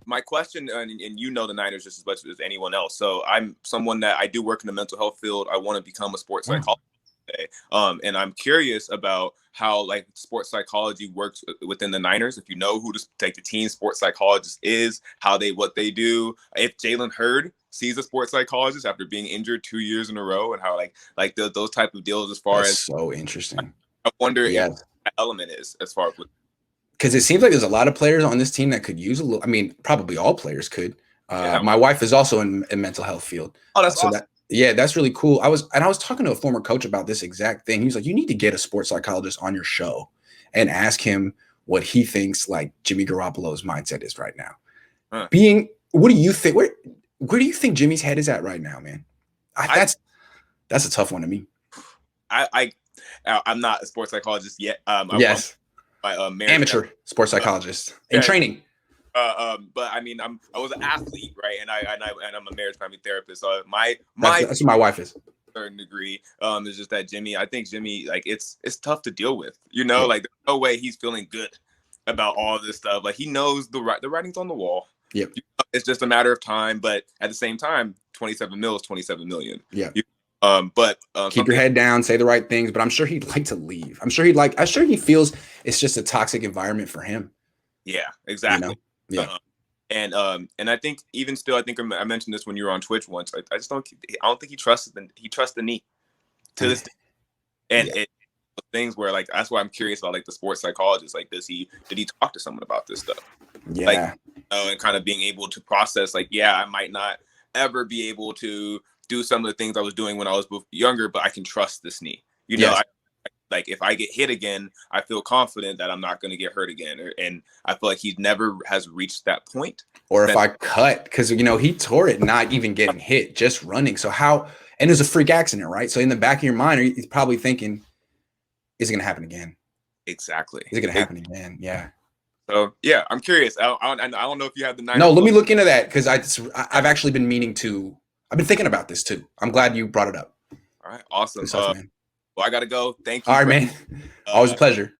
my question, and you know the Niners just as much as anyone else. So I'm someone that I do work in the mental health field. I want to become a sports psychologist. And I'm curious about how like sports psychology works within the Niners. If you know who the team sports psychologist is, what they do. If Jalen Hurd sees a sports psychologist after being injured 2 years in a row, and how those type of deals as far as so interesting. I wonder if that element is as far as because it seems like there's a lot of players on this team that could use a little. I mean, probably all players could. My wife is also in mental health field. Oh, that's awesome. That's really cool. I was talking to a former coach about this exact thing. He was like, you need to get a sports psychologist on your show and ask him what he thinks like Jimmy Garoppolo's mindset is right now. What do you think? Where do you think Jimmy's head is at right now, man? That's a tough one to me. I'm not a sports psychologist yet. Yes. Amateur sports psychologist in training. But I mean, I was an athlete, right? And I'm a marriage family therapist. So that's what my wife is. To a certain degree, it's just that I think Jimmy, like it's tough to deal with. You know, like there's no way he's feeling good about all this stuff. Like he knows the writing's on the wall. Yep. It's just a matter of time. But at the same time, 27 mil is 27 million. Yeah. But keep your head down, say the right things. But I'm sure he'd like to leave. I'm sure he feels it's just a toxic environment for him. Yeah, exactly. You know? Yeah. And I think even still, I think I mentioned this when you were on Twitch once. I don't think he trusts the knee to this day. And it things where like that's why I'm curious about like the sports psychologist. Like, did he talk to someone about this stuff? Yeah. Like, and kind of being able to process like, I might not ever be able to do some of the things I was doing when I was younger, but I can trust this knee. You know, like if I get hit again, I feel confident that I'm not going to get hurt again. And I feel like he never has reached that point. Or if I cut, because, he tore it, not even getting hit, just running. So and it was a freak accident, right? So in the back of your mind, he's probably thinking, is it going to happen again? Exactly. Is it going to happen again? Yeah. So, yeah, I'm curious. I don't know if you have the Niners. No, let me look into that because I've actually been meaning to. I've been thinking about this too. I'm glad you brought it up. All right. Awesome. Man. Well, I got to go. Thank you. All right, man. Always a pleasure.